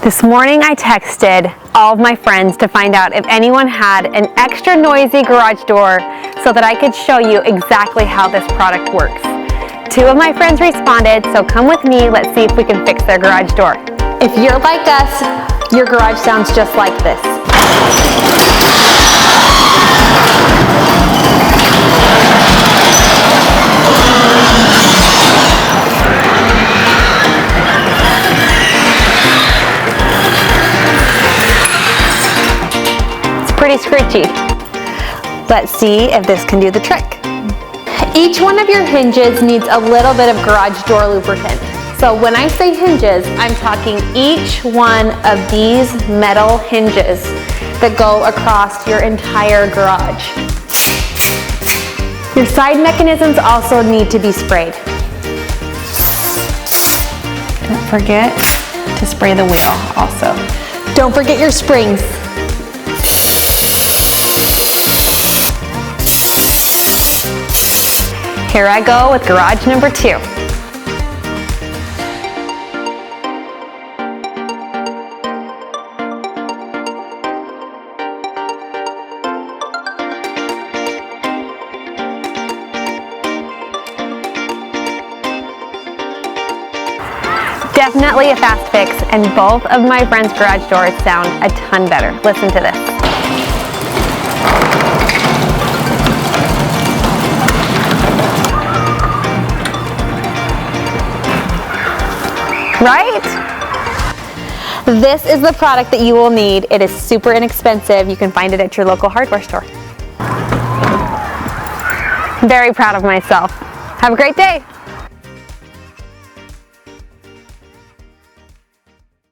This morning I texted all of my friends to find out if anyone had an extra noisy garage door so that I could show you exactly how this product works. 2 of my friends responded, so come with me, let's see if we can fix their garage door. If you're like us, your garage sounds just like this. Pretty screechy. Let's see if this can do the trick. Each one of your hinges needs a little bit of garage door lubricant. So when I say hinges, I'm talking each one of these metal hinges that go across your entire garage. Your side mechanisms also need to be sprayed. Don't forget to spray the wheel also. Don't forget your springs. Here I go with garage number 2. Definitely a fast fix, and both of my friends' garage doors sound a ton better. Listen to this. Right? This is the product that you will need. It is super inexpensive. You can find it at your local hardware store. Very proud of myself. Have a great day.